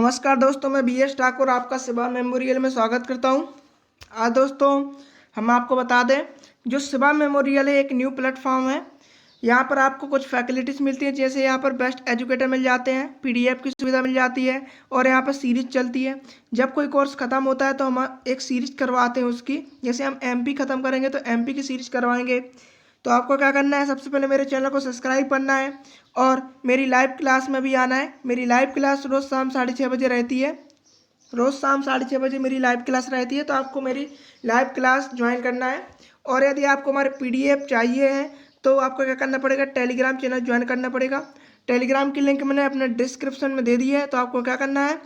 नमस्कार दोस्तों, मैं बी एस ठाकुर आपका शिवा मेमोरियल में स्वागत करता हूं। आज दोस्तों हम आपको बता दें, जो शिवा मेमोरियल है एक न्यू प्लेटफॉर्म है। यहां पर आपको कुछ फैसिलिटीज़ मिलती हैं, जैसे यहां पर बेस्ट एजुकेटर मिल जाते हैं, पीडीएफ की सुविधा मिल जाती है और यहां पर सीरीज चलती है। जब कोई कोर्स ख़त्म होता है तो हम एक सीरीज करवाते हैं उसकी। जैसे हम एमपी ख़त्म करेंगे तो एमपी की सीरीज करवाएंगे। तो आपको क्या करना है, सबसे पहले मेरे चैनल को सब्सक्राइब करना है और मेरी लाइव क्लास में भी आना है। मेरी लाइव क्लास रोज़ शाम 6:30 बजे रहती है। रोज़ शाम 6:30 बजे मेरी लाइव क्लास रहती है, तो आपको मेरी लाइव क्लास ज्वाइन करना है। और यदि आपको हमारे पीडीएफ चाहिए है तो आपको क्या करना पड़ेगा, टेलीग्राम चैनल ज्वाइन करना पड़ेगा। टेलीग्राम की लिंक मैंने अपने डिस्क्रिप्शन में दे दी है। तो आपको क्या करना है,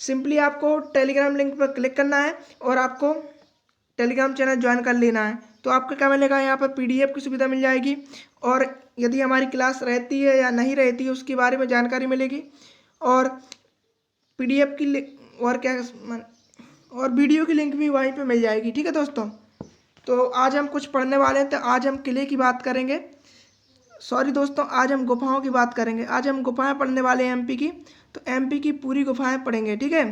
सिंपली आपको टेलीग्राम लिंक पर क्लिक करना है और आपको टेलीग्राम चैनल ज्वाइन कर लेना है। तो आपको क्या मिलेगा, यहाँ पर पीडीएफ की सुविधा मिल जाएगी और यदि हमारी क्लास रहती है या नहीं रहती है उसके बारे में जानकारी मिलेगी। और पीडीएफ की और क्या और वीडियो की लिंक भी वहीं पे मिल जाएगी। ठीक है दोस्तों, तो आज हम कुछ पढ़ने वाले हैं। तो आज हम किले की बात करेंगे। सॉरी दोस्तों, आज हम गुफाओं की बात करेंगे। आज हम गुफाएं पढ़ने वाले हैं एमपी की। तो एमपी की पूरी गुफाएं पढ़ेंगे, ठीक है।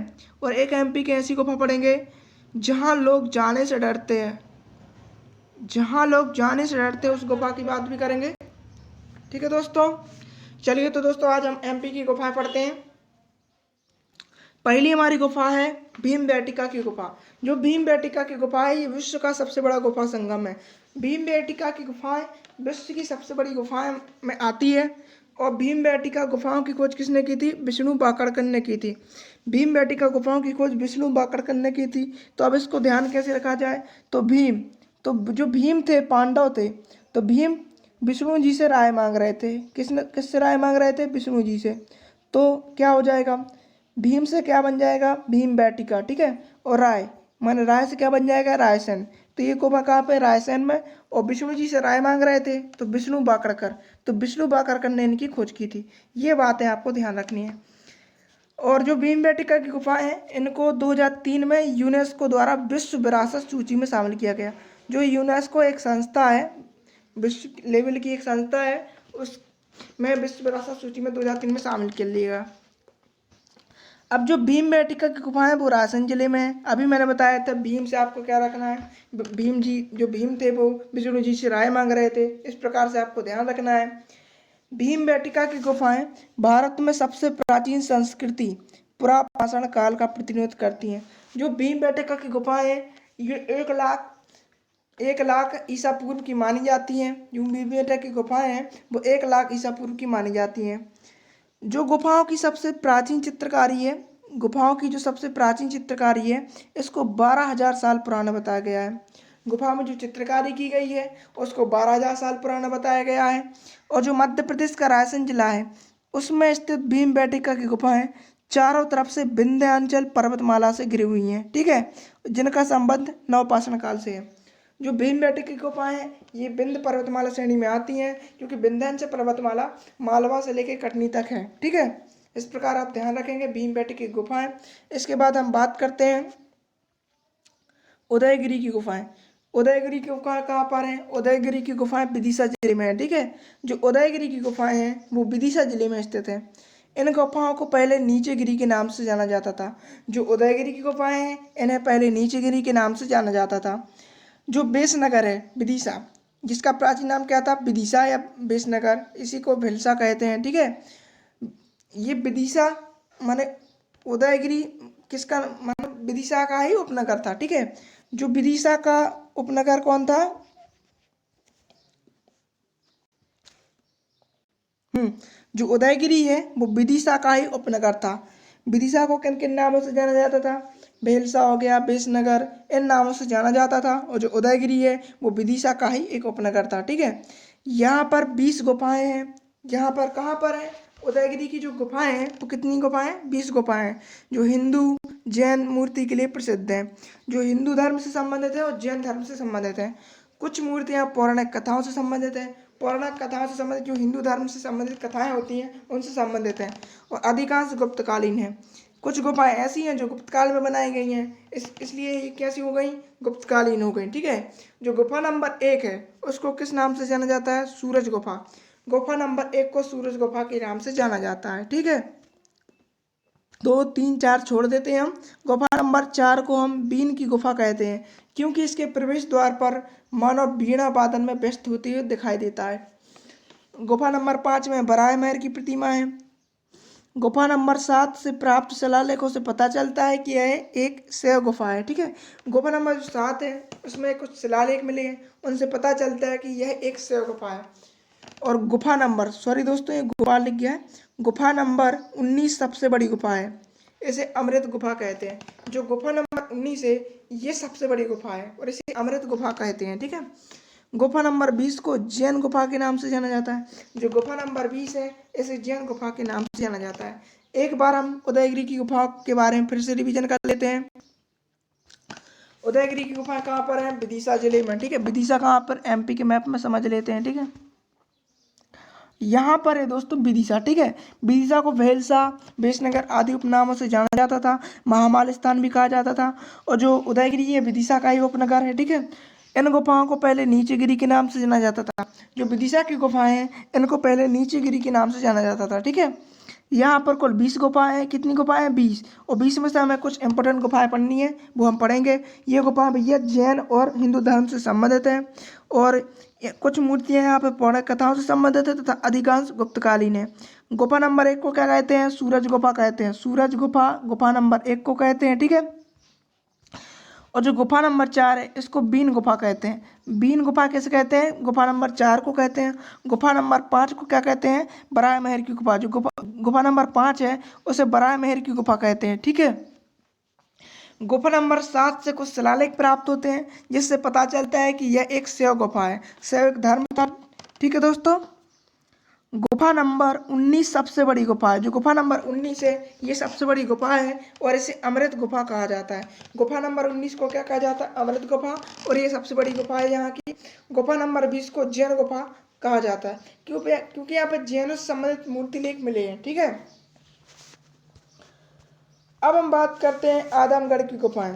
और एक एमपी की ऐसी गुफा पढ़ेंगे जहाँ लोग जाने से डरते हैं। जहाँ लोग जाने से डरते हैं उस गुफा की बात भी करेंगे। ठीक है दोस्तों, चलिए तो दोस्तों आज हम एमपी की गुफाएं पढ़ते हैं। पहली हमारी गुफा है भीमबेटका की गुफा। जो भीमबेटका की गुफा है ये विश्व का सबसे बड़ा गुफा संगम है। भीमबेटका की गुफाएं विश्व की सबसे बड़ी गुफाएं में आती है। और भीमबेटका गुफाओं की खोज किसने की थी, विष्णु बाकड़कर ने की थी। भीमबेटका गुफाओं की खोज विष्णु बाकड़कर ने की थी। तो अब इसको ध्यान कैसे रखा जाए, तो जो भीम थे, पांडव थे, तो भीम विष्णु जी से राय मांग रहे थे। किससे राय मांग रहे थे, विष्णु जी से। तो क्या हो जाएगा, भीम से क्या बन जाएगा, भीमबेटका, ठीक है। और राय माने राय से क्या बन जाएगा, रायसेन। तो ये गुफा कहाँ पे, रायसेन में। और विष्णु जी से राय मांग रहे थे तो विष्णु बाकड़कर, तो विष्णु बाकड़कर ने इनकी खोज की थी। ये बातें आपको ध्यान रखनी है। और जो भीमबेटका की गुफाएं हैं इनको 2003 में यूनेस्को द्वारा विश्व विरासत सूची में शामिल किया गया। जो यूनेस्को एक संस्था है, विश्व लेवल की एक संस्था है, उसमें विश्व विरासत सूची में 2003 में शामिल कर लिया गया। अब जो भीमबेटका की गुफा है वो रायसेन जिले में है। अभी मैंने बताया था भीम से आपको क्या रखना है, भीम जी जो भीम थे वो विष्णु जी से राय मांग रहे थे, इस प्रकार से आपको ध्यान रखना है। भीमबेटका की गुफाएं भारत में सबसे प्राचीन संस्कृति पुरापाषाण काल का प्रतिनिधित्व करती हैं। जो भीमबेटका की गुफाएं हैं ये 1 लाख ईसा पूर्व की मानी जाती हैं। जो भीमबेटका की गुफाएं हैं वो 1 लाख ईसा पूर्व की मानी जाती हैं। जो गुफाओं की सबसे प्राचीन चित्रकारी है, गुफाओं की जो सबसे प्राचीन चित्रकारी है इसको 12,000 साल पुराना बताया गया है। गुफा में जो चित्रकारी की गई है उसको 12,000 साल पुराना बताया गया है। और जो मध्य प्रदेश का रायसेन जिला है उसमें स्थित भीमबेटका की गुफाएं चारों तरफ से विंध्याचल पर्वतमाला से घिरी हुई हैं, ठीक है, जिनका संबंध नवपाषाण काल से है। जो भीमबेटका की गुफाएं हैं ये विंध्य पर्वतमाला श्रेणी में आती हैं, क्योंकि विंध्याचल पर्वतमाला मालवा से लेकर कटनी तक है, ठीक है। इस प्रकार आप ध्यान रखेंगे भीमबेटका की गुफाएं। इसके बाद हम बात करते हैं उदयगिरी की गुफाएं। उदयगिरी की गुफाएं कहाँ पर हैं, उदयगिरी की गुफाएं विदिशा जिले में है, ठीक है। जो उदयगिरी की गुफाएं हैं वो विदिशा जिले में स्थित है। इन गुफाओं को पहले नीचेगिरी के नाम से जाना जाता था। जो उदयगिरी की गुफाएं हैं इन्हें पहले नीचेगिरी के नाम से जाना जाता था। जो बेसनगर है विदिशा, जिसका प्राचीन नाम क्या था, विदिशा या बेसनगर, इसी को भिलसा कहते हैं, ठीक है। ये विदिशा माने उदयगिरी किसका माने विदिशा का ही उपनगर था, ठीक है। जो विदिशा का उपनगर कौन था, जो उदयगिरी है वो विदिशा का ही उपनगर था। विदिशा को किन किन नामों से जाना जाता था, भेलसा हो गया, बेसनगर, इन नामों से जाना जाता था। और जो उदयगिरी है वो विदिशा का ही एक उपनगर था, ठीक है। यहाँ पर 20 गुफाएं हैं। यहाँ पर कहाँ पर है, उदयगिरी की जो गुफाएं हैं तो कितनी गुफाएं, 20 गुफाएं हैं, जो हिंदू जैन मूर्ति के लिए प्रसिद्ध हैं। जो हिंदू धर्म से संबंधित है और जैन धर्म से संबंधित है। कुछ मूर्तियाँ पौराणिक कथाओं से संबंधित है। पौराणिक कथाओं से संबंधित जो हिंदू धर्म से संबंधित कथाएं होती हैं उनसे संबंधित हैं। और अधिकांश गुप्तकालीन हैं। कुछ गुफाएं ऐसी हैं जो गुप्तकाल में बनाई गई हैं, इसलिए ये कैसी हो गई, गुप्तकालीन हो गई, ठीक है। जो गुफा नंबर 1 है उसको किस नाम से जाना जाता है, सूरज गुफा। गुफा नंबर 1 को सूरज गुफा के नाम से जाना जाता है, ठीक है। 2, 3, 4 छोड़ देते हैं हम। गुफा नंबर 4 को हम बीन की गुफा कहते हैं, क्योंकि इसके प्रवेश द्वार पर मानव बीणा वादन में व्यस्त होते हुए दिखाई देता है। गुफा नंबर 5 में बराह महर की प्रतिमा है। गुफा नंबर 7 से प्राप्त शिलालेखों से पता चलता है कि यह एक शैव गुफा है। ठीक है, गुफा नंबर 7 है उसमें कुछ शिलालेख मिले हैं, उनसे पता चलता है कि यह एक शैव गुफा है। और गुफा नंबर, सॉरी दोस्तों ये गुफा लिख गया है, गुफा नंबर 19 सबसे बड़ी गुफा है, इसे अमृत गुफा कहते हैं। जो गुफा नंबर 19 है ये सबसे बड़ी गुफा है और इसे अमृत गुफा कहते हैं। ठीक है, गुफा नंबर 20 को जैन गुफा के नाम से जाना जाता है। जो गुफा नंबर 20 है इसे जैन गुफा के नाम से जाना जाता है। एक बार हम उदयगिरी की गुफा के बारे में फिर से रिवीजन कर लेते हैं। उदयगिरी की गुफा कहाँ पर है? विदिशा जिले में। ठीक है, विदिशा कहाँ पर? एमपी के मैप में समझ लेते हैं। ठीक है, यहाँ पर है दोस्तों विदिशा। ठीक है, विदिशा को वेलसा, बेसनगर आदि उपनामों से जाना जाता था, महामाल स्थान भी कहा जाता था। और जो उदयगिरी है विदिशा का ही उपनगर है। ठीक है, इन गुफाओं को पहले नीचेगिरी के नाम से जाना जाता था। जो विदिशा की गुफाएं हैं इनको पहले नीचेगिरी के नाम से जाना जाता था। ठीक है, यहाँ पर कुल 20 गुफाएं हैं। कितनी गुफाएं हैं? 20। और 20 में से हमें कुछ इंपॉर्टेंट गुफाएं पढ़नी है, वो हम पढ़ेंगे। ये गुफा भैया जैन और हिंदू धर्म से संबंधित है और कुछ मूर्तियां यहाँ पे पौराणिक कथाओं से संबंधित है तथा अधिकांश गुप्तकालीन है। गुफा नंबर 1 को क्या कहते हैं? सूरज गुफा कहते हैं। सूरज गुफा गुफा नंबर 1 को कहते हैं। ठीक है, और जो गुफा नंबर 4 है इसको बीन गुफा कहते हैं। बीन गुफा कैसे कहते हैं? गुफा नंबर 4 को कहते हैं। गुफा नंबर 5 को क्या कहते हैं? बराह महर की गुफा। जो गुफा नंबर 5 है उसे बराह महर की गुफा कहते हैं। ठीक है, गुफा नंबर 7 से कुछ शिलालेख प्राप्त होते हैं जिससे पता चलता है कि यह एक शैव गुफा है, शैव एक धर्म था। ठीक है दोस्तों, गुफा नंबर 19 सबसे बड़ी गुफा है। जो गुफा नंबर 19 है ये सबसे बड़ी गुफा है और इसे अमृत गुफा कहा जाता है। गुफा नंबर 19 को क्या कहा जाता है? अमृत गुफा, और ये सबसे बड़ी गुफा है यहाँ की। गुफा नंबर 20 को जैन गुफा कहा जाता है, क्योंकि यहाँ पे जैनों से संबंधित मूर्ति लेख मिले हैं। ठीक है, अब हम बात करते हैं आदमगढ़ की गुफाएं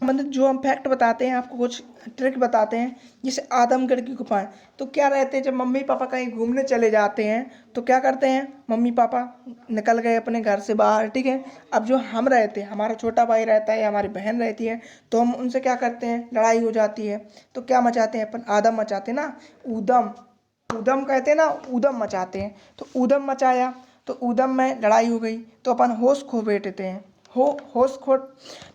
संबंधित। जो हम फैक्ट बताते हैं आपको, कुछ ट्रिक बताते हैं। जैसे आदमगढ़ की गुफाएं, तो क्या रहते हैं, जब मम्मी पापा कहीं घूमने चले जाते हैं तो क्या करते हैं, मम्मी पापा निकल गए अपने घर से बाहर। ठीक है, अब जो हम रहते हैं, हमारा छोटा भाई रहता है या हमारी बहन रहती है, तो हम उनसे क्या करते हैं, लड़ाई हो जाती है तो क्या मचाते हैं अपन? आदम मचाते हैं ना, ऊदम। ऊदम कहते हैं ना, ऊदम मचाते हैं। तो ऊदम मचाया तो ऊदम में लड़ाई हो गई तो अपन होश खो बैठते हैं। होश खो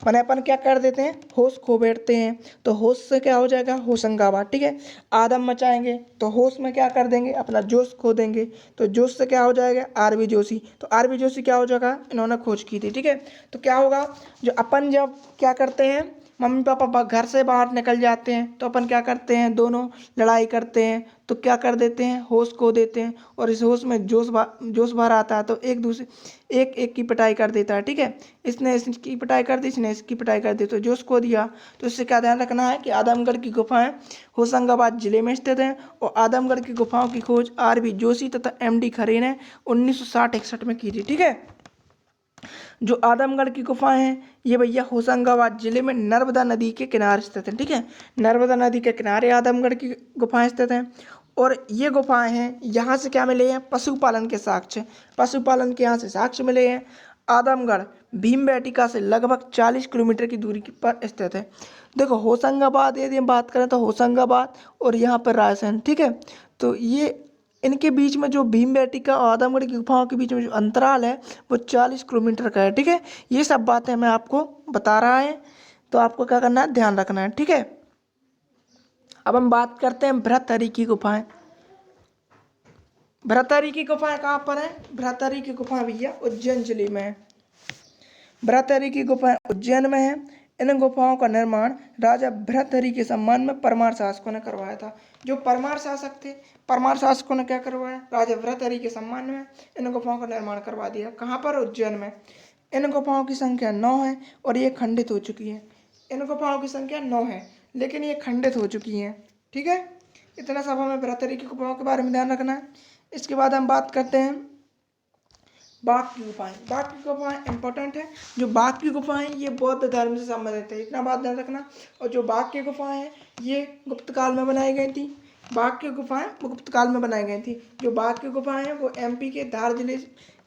मैंने अपन क्या कर देते हैं, होश खो बैठते हैं। तो होश से क्या हो जाएगा? होशंगाबाद। ठीक है, आदम मचाएंगे तो होश में क्या कर देंगे, अपना जोश खो देंगे। तो जोश से क्या हो जाएगा? आरबी जोशी। तो आरबी जोशी क्या हो जाएगा? इन्होंने खोज की थी। ठीक है, तो क्या होगा, जो अपन जब क्या करते हैं, मम्मी पापा घर से बाहर निकल जाते हैं तो अपन क्या करते हैं, दोनों लड़ाई करते हैं तो क्या कर देते हैं, होश खो देते हैं। और इस होश में जोश भर आता है तो एक की पिटाई कर देता है। ठीक है, इसने इसकी पिटाई कर दी, इसने इसकी पिटाई कर दी, तो जोश खो दिया। तो इससे क्या ध्यान रखना है कि आदमगढ़ की गुफाएं होशंगाबाद जिले में स्थित हैं और आदमगढ़ की गुफाओं की खोज आरबी जोशी तथा एमडी खरे ने 1960-61 में की थी। ठीक है, जो आदमगढ़ की गुफाएं हैं ये भैया होशंगाबाद जिले में नर्मदा नदी के किनारे स्थित है। ठीक है, नर्मदा नदी के किनारे आदमगढ़ की गुफाएं स्थित हैं। और ये गुफाएं हैं, यहाँ से क्या मिले हैं? पशुपालन के साक्ष्य। पशुपालन के यहाँ से साक्ष्य मिले हैं। आदमगढ़ भीमबेटका से लगभग 40 किलोमीटर की दूरी पर स्थित है। देखो होशंगाबाद यदि हम बात करें तो होशंगाबाद और यहाँ पर रायसेन। ठीक है, तो ये इनके बीच में जो भीमबेटका और आदमगढ़ की गुफाओं के बीच में जो अंतराल है वो 40 किलोमीटर का है। ठीक है, ये सब बातें मैं आपको बता रहा है तो आपको क्या करना है, ध्यान रखना है। ठीक है, अब हम बात करते हैं बृहत्तरी की गुफाएं। बृहत्तरी की गुफाएं कहाँ पर है? बृहत्तरी की गुफाएं भैया उज्जैन जिले में है। बृहत्तरी की गुफाएं उज्जैन में है। इन गुफाओं का निर्माण राजा बृहत्तरी के सम्मान में परमार शासकों ने करवाया था। जो परमार शासक थे, परमार शासकों ने क्या करवाया? राजा बृहत्तरी के सम्मान में इन गुफाओं का निर्माण करवा दिया। कहाँ पर? उज्जैन में। इन गुफाओं की संख्या 9 है और ये खंडित हो चुकी है। इन गुफाओं की संख्या 9 है लेकिन ये खंडित हो चुकी हैं। ठीक है, इतना सब हमें बृहत्तरी की गुफाओं के बारे में ध्यान रखना है। इसके बाद हम बात करते हैं बाघ की गुफाएं। बाघ की गुफाएं इंपॉर्टेंट है। जो बाघ की गुफाएं ये बौद्ध धर्म से संबंधित है, इतना बात ध्यान रखना। और जो बाघ की गुफाएं हैं ये गुप्त काल में बनाई गई थी। बाघ की गुफाएं वो गुप्त काल में बनाई गई थी। जो बाघ की गुफाएं हैं वो एमपी के धार जिले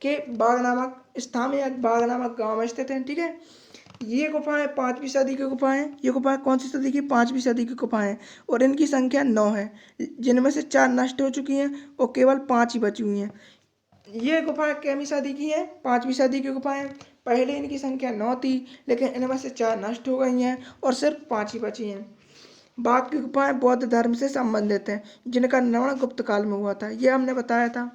के बाघ नामक स्थान या बाघ नामक गांव में स्थित हैं। ठीक है, ये गुफाएं 5वीं सदी की गुफाएं। ये गुफाएं कौन सी सदी की? 5वीं सदी की गुफाएं। और इनकी संख्या 9 है, जिनमें से 4 नष्ट हो चुकी हैं और केवल 5 ही बची हुई हैं। ये गुफाएं कैमी सदी की है? 5वीं सदी की गुफाएं। पहले इनकी संख्या 9 थी, लेकिन इनमें से 4 नष्ट हो गई हैं और सिर्फ 5 ही बची हैं। बाघ की गुफाएं बौद्ध धर्म से संबंधित हैं, जिनका निर्माण गुप्त काल में हुआ था, ये हमने बताया था।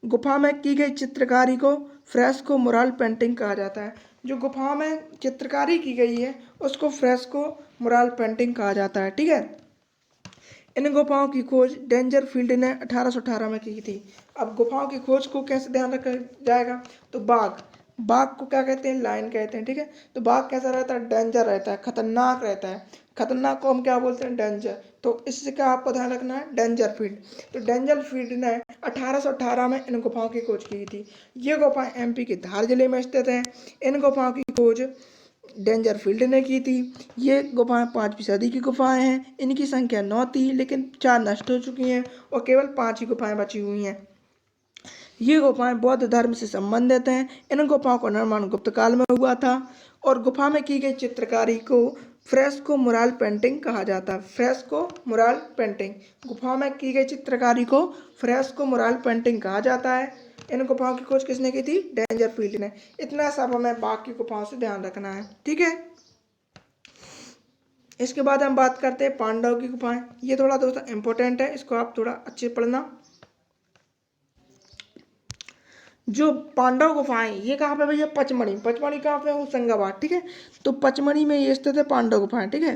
गुफा में की गई चित्रकारी को फ्रेस्को मुराल पेंटिंग कहा जाता है। जो गुफा में चित्रकारी की गई है उसको फ्रेस्को मुराल पेंटिंग कहा जाता है। ठीक है, इन गुफाओं की खोज डेंजर फील्ड ने 1818 में की थी। अब गुफाओं की खोज को कैसे ध्यान रखा जाएगा? तो बाघ, बाघ को क्या कहते हैं? लायन कहते हैं। ठीक है, तो बाघ कैसा रहता है? डेंजर रहता है, खतरनाक रहता है। खतरनाक को हम क्या बोलते हैं? डेंजर। तो इससे क्या आपको ध्यान रखना है? Danger field. तो डेंजर फील्ड ने 1818 में इन गुफाओं की खोज की थी। ये गुफाएं एमपी के धार जिले में स्थित हैं। इन गुफाओं की खोज डेंजर फील्ड ने की थी। ये गुफाएं 5वीं सदी की गुफाएं हैं। इनकी संख्या 9 थी, लेकिन 4 नष्ट हो चुकी हैं और केवल 5 ही गुफाएं बची हुई हैं। ये गुफाएं बौद्ध धर्म से संबंधित हैं। इन गुफाओं का निर्माण गुप्त काल में हुआ था और गुफा में की गई चित्रकारी को फ्रेस्को मुराल पेंटिंग कहा जाता है। फ्रेस्को मुराल पेंटिंग, गुफा में की गई चित्रकारी को फ्रेस्को मुराल पेंटिंग कहा जाता है। इन गुफाओं की खोज किसने की थी? डेंजर फील्ड ने। इतना सब हमें बाघ की गुफाओं से ध्यान रखना है। ठीक है, इसके बाद हम बात करते हैं पांडव की गुफाएं। ये थोड़ा दोस्तों इंपॉर्टेंट है, इसको आप थोड़ा अच्छे पढ़ना। जो पांडव गुफाएं ये कहाँ पे भैया? पचमढ़ी। पचमढ़ी कहाँ पे? होशंगाबाद। ठीक है, तो पचमढ़ी में ये स्थित है पांडव गुफाएं। ठीक है,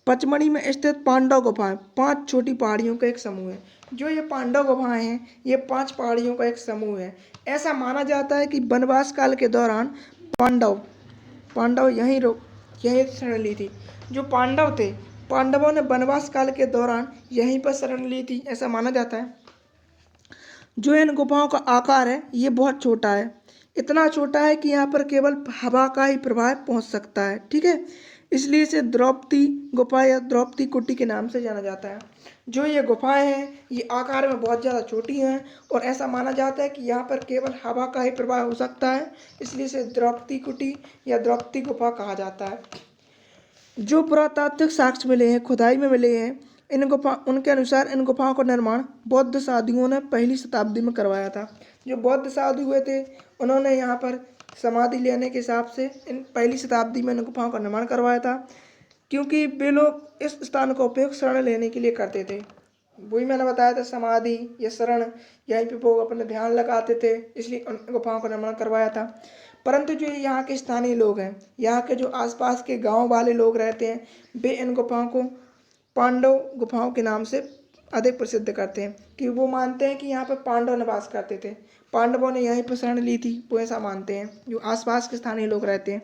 पचमढ़ी में स्थित पांडव गुफाएं 5 छोटी पहाड़ियों का एक समूह है। जो ये पांडव गुफाएं हैं ये 5 पहाड़ियों का एक समूह है। ऐसा माना जाता है कि वनवास काल के दौरान पांडव पांडव यहीं शरण ली थी। जो पांडव थे, पांडवों ने वनवास काल के दौरान यहीं पर शरण ली थी, ऐसा माना जाता है। जो इन गुफाओं का आकार है ये बहुत छोटा है। इतना छोटा है कि यहाँ पर केवल हवा का ही प्रवाह पहुँच सकता है। ठीक है, इसलिए इसे द्रौपदी गुफा या द्रौपदी कुटी के नाम से जाना जाता है। जो ये गुफाएं हैं ये आकार में बहुत ज़्यादा छोटी हैं और ऐसा माना जाता है कि यहाँ पर केवल हवा का ही प्रवाह हो सकता है, इसलिए इसे द्रौपदी कुटी या द्रौपदी गुफा कहा जाता है। जो पुरातात्विक साक्ष्य मिले हैं, खुदाई में मिले हैं, उनके अनुसार इन गुफाओं का निर्माण बौद्ध साधुओं ने 1ली शताब्दी में करवाया था। जो बौद्ध साधु हुए थे उन्होंने यहाँ पर समाधि लेने के हिसाब से इन 1ली शताब्दी में इन गुफाओं का निर्माण करवाया था, क्योंकि वे लोग इस स्थान का उपयोग शरण लेने के लिए करते थे। वही मैंने बताया था, समाधि या शरण, यहीं पे वो अपने ध्यान लगाते थे, इसलिए उन गुफाओं का निर्माण करवाया था। परंतु जो यहाँ के स्थानीय लोग हैं, यहाँ के जो आसपास के गांव वाले लोग रहते हैं, वे इन गुफाओं को पांडव गुफाओं के नाम से अधिक प्रसिद्ध करते हैं, कि वो मानते हैं कि यहाँ पर पांडव निवास करते थे, पांडवों ने यहीं पर शरण ली थी, वो ऐसा मानते हैं जो आसपास के स्थानीय लोग रहते हैं।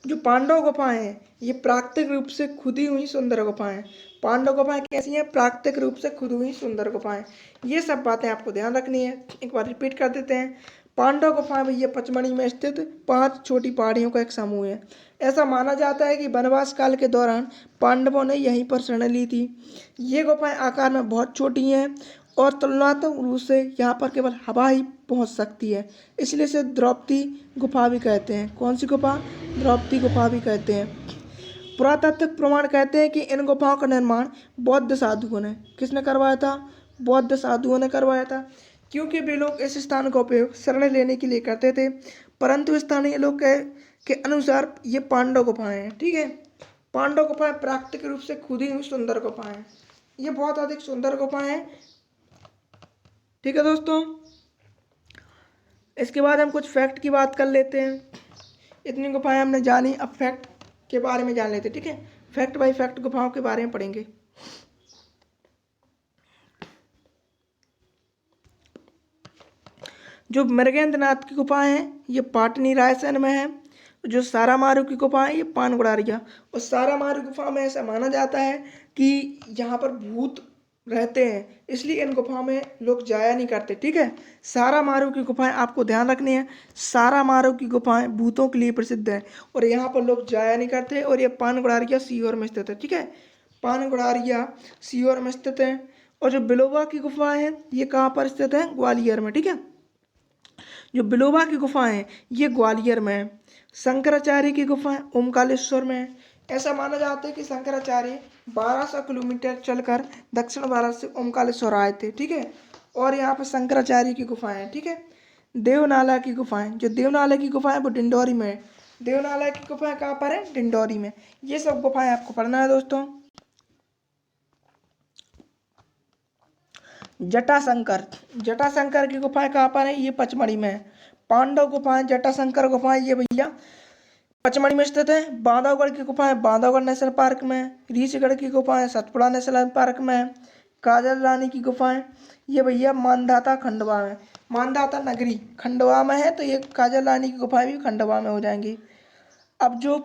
जो पांडव गुफाएं हैं ये प्राकृतिक रूप से खुदी हुई सुंदर गुफाएं। पांडव गुफाएं कैसी हैं? प्राकृतिक रूप से खुदी हुई सुंदर गुफाएं। ये सब बातें आपको ध्यान रखनी है। एक बार रिपीट कर देते हैं। पांडव गुफाएं भैया पचमढ़ी में स्थित 5 छोटी पहाड़ियों का एक समूह है। ऐसा माना जाता है कि वनवास काल के दौरान पांडवों ने यहीं पर शरण ली थी। ये गुफाएं आकार में बहुत छोटी हैं और तुलनात्मक रूप से यहाँ पर केवल हवा ही पहुँच सकती है, इसलिए इसे द्रौपदी गुफा भी कहते हैं। कौन सी गुफा? द्रौपदी गुफा भी कहते हैं। पुरातात्विक प्रमाण कहते हैं कि इन गुफाओं का निर्माण बौद्ध साधुओं ने, किसने करवाया था? बौद्ध साधुओं ने करवाया था, क्योंकि वे लोग इस स्थान का उपयोग शरण लेने के लिए करते थे। परंतु स्थानीय लोग के अनुसार ये पांडव गुफाएं हैं। ठीक है, पांडव गुफाएं प्राकृतिक रूप से खुदी हुई सुंदर गुफाएं, ये बहुत अधिक सुंदर गुफाएं हैं। ठीक है दोस्तों, इसके बाद हम कुछ फैक्ट की बात कर लेते हैं। इतनी गुफाएं हमने जानी, अब फैक्ट के बारे में जान लेते हैं। ठीक है, फैक्ट बाय फैक्ट गुफाओं के बारे में पढ़ेंगे। जो मृगेंद्रनाथ की गुफाएं हैं ये पाटनी रायसेन में है। जो सारामारू की गुफा है ये पानगुड़ारिया, और सारामारू गुफा में ऐसा माना जाता है कि यहाँ पर भूत रहते हैं, इसलिए इन गुफाओं में लोग जाया नहीं करते। ठीक है, सारामारू की गुफाएं आपको ध्यान रखनी है। सारामारू की गुफाएं भूतों के लिए प्रसिद्ध है और यहाँ पर लोग जाया नहीं करते, और ये पानगुड़ारिया सीहोर में स्थित है। ठीक है, पानगुड़ारिया सीहोर में स्थित है। और जो बिलोबा की गुफाएं हैं ये कहाँ पर स्थित है? ग्वालियर में। ठीक है, जो बिलोबा की गुफाएं हैं ये ग्वालियर में है। शंकराचार्य की गुफाएं ओमकालेश्वर में है। ऐसा माना जाता है कि शंकराचार्य 1200 किलोमीटर चलकर दक्षिण भारत से ओमकालेश्वर आए थे। ठीक है, और यहाँ पर शंकराचार्य की गुफाएं हैं। ठीक है, देवनाला की गुफाएं, जो देवनाला की गुफाएं वो डिंडोरी में है। देवनाला की गुफाएं कहाँ पर है? डिंडोरी में। ये सब गुफाएं आपको पढ़ना है दोस्तों। जटाशंकर, जटाशंकर की गुफाएं कहाँ पर है? ये पचमढ़ी में है। पांडव गुफाएं, जटाशंकर गुफाएं ये भैया पचमढ़ी में स्थित है। बांधवगढ़ की गुफाएं बांधवगढ़ नेशनल पार्क में है। रीछगढ़ की गुफाएं सतपुड़ा नेशनल पार्क में है। काजल रानी की गुफाएं ये भैया मानधाता खंडवा में, मानधाता नगरी खंडवा में है, तो ये काजल रानी की गुफाएं भी खंडवा में हो जाएंगी। अब जो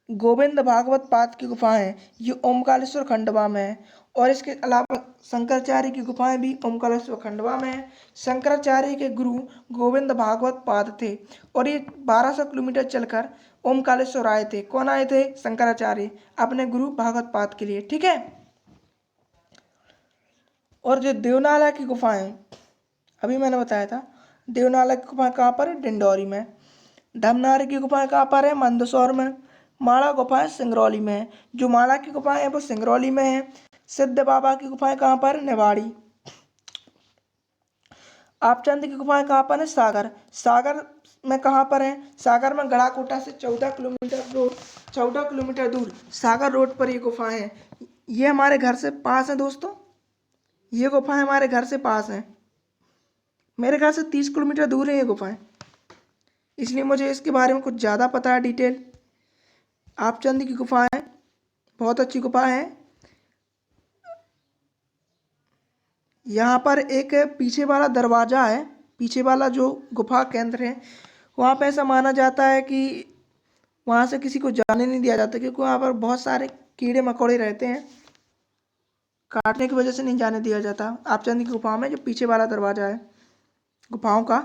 गोविंद भागवत पाद की गुफाएं हैं ये ओमकालेश्वर खंडवा में है। और इसके अलावा शंकराचार्य की गुफाएं भी ओमकालेश्वर खंडवा में है। शंकराचार्य के गुरु गोविंद भागवत पाद थे और ये 1200 किलोमीटर चलकर ओमकालेश्वर आए थे। कौन आए थे? शंकराचार्य, अपने गुरु भागवत पाद के लिए। ठीक है, और जो देवनाला की गुफाएं अभी मैंने बताया था, देवनाला की गुफाएं कहाँ पर है? डिंडोरी में। धमनारी की गुफाएं कहाँ पर है? मंदसौर में। माड़ा गुफाएं सिंगरौली में है। जो माड़ा की गुफाएं है वो सिंगरौली में है। सिद्ध बाबा की गुफाएं कहाँ पर? निवाड़ी। आपचंद की गुफाएं कहाँ पर है? सागर। सागर में कहाँ पर है? सागर में गढ़ाकोटा से 14 किलोमीटर दूर सागर रोड पर ये गुफाएं हैं। ये हमारे घर से पास है दोस्तों, ये गुफाएं हमारे घर से पास हैं। मेरे घर से 30 किलोमीटर दूर है ये गुफाएं, इसलिए मुझे इसके बारे में कुछ ज़्यादा पता है डिटेल। आपचंद की गुफाएं बहुत अच्छी गुफा है। यहाँ पर एक पीछे वाला दरवाज़ा है, पीछे वाला जो गुफा केंद्र है वहाँ पे ऐसा माना जाता है कि वहाँ से किसी को जाने नहीं दिया जाता, क्योंकि वहाँ पर बहुत सारे कीड़े मकोड़े रहते हैं, काटने की वजह से नहीं जाने दिया जाता। आपचंद की गुफा में जो पीछे वाला दरवाज़ा है गुफाओं का।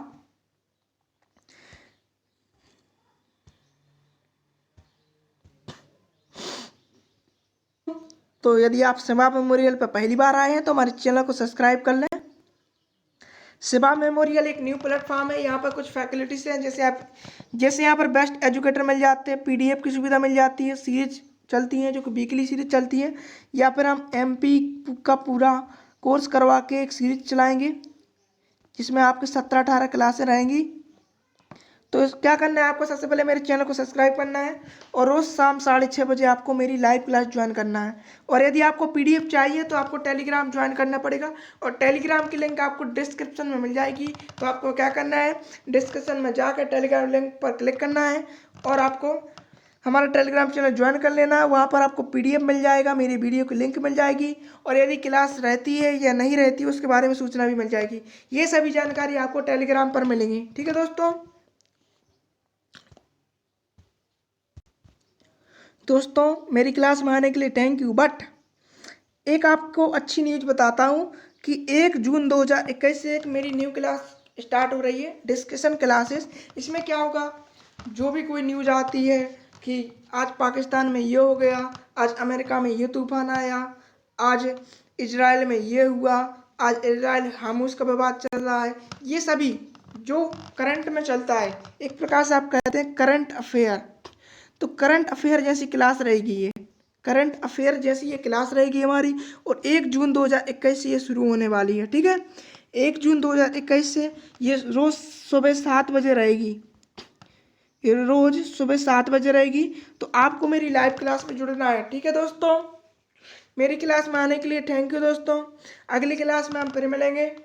तो यदि आप शिवा मेमोरियल पर पहली बार आए हैं तो हमारे चैनल को सब्सक्राइब कर लें। शिवा मेमोरियल एक न्यू प्लेटफॉर्म है। यहाँ पर कुछ फैसिलिटीज़ हैं, जैसे यहाँ पर बेस्ट एजुकेटर मिल जाते हैं, पीडीएफ की सुविधा मिल जाती है, सीरीज चलती हैं जो कि वीकली सीरीज चलती है, या फिर हम एमपी का पूरा कोर्स करवा के एक सीरीज चलाएंगे जिसमें आपके 17-18 क्लासें रहेंगी। तो क्या करना है आपको? सबसे पहले मेरे चैनल को सब्सक्राइब करना है और रोज़ शाम 6:30 बजे आपको मेरी लाइव क्लास ज्वाइन करना है। और यदि आपको पीडीएफ चाहिए तो आपको टेलीग्राम ज्वाइन करना पड़ेगा, और टेलीग्राम की लिंक आपको डिस्क्रिप्शन में मिल जाएगी। तो आपको क्या करना है? डिस्क्रिप्शन में जाकर टेलीग्राम लिंक पर क्लिक करना है और आपको हमारा टेलीग्राम चैनल ज्वाइन कर लेना है। वहाँ पर आपको पीडीएफ मिल जाएगा, मेरी वीडियो की लिंक मिल जाएगी, और यदि क्लास रहती है या नहीं रहती उसके बारे में सूचना भी मिल जाएगी। ये सभी जानकारी आपको टेलीग्राम पर मिलेंगी। ठीक है दोस्तों, मेरी क्लास में आने के लिए थैंक यू। बट एक आपको अच्छी न्यूज़ बताता हूँ कि 1 जून 2021 से एक मेरी न्यू क्लास स्टार्ट हो रही है, डिस्कशन क्लासेस। इसमें क्या होगा? जो भी कोई न्यूज़ आती है कि आज पाकिस्तान में ये हो गया, आज अमेरिका में ये तूफान आया, आज इजराइल में ये हुआ, आज इजराइल हामूस का विवाद चल रहा है, ये सभी जो करंट में चलता है, एक प्रकार से आप कहते हैं करंट अफेयर। तो करंट अफेयर जैसी क्लास रहेगी ये, करंट अफेयर जैसी ये क्लास रहेगी हमारी, और 1 जून 2021 से ये शुरू होने वाली है। ठीक है, 1 जून 2021 से ये रोज़ सुबह 7 बजे रहेगी, ये रोज़ सुबह 7 बजे रहेगी। तो आपको मेरी लाइव क्लास में जुड़ना है। ठीक है दोस्तों, मेरी क्लास में आने के लिए थैंक यू दोस्तों। अगली क्लास में हम फिर मिलेंगे।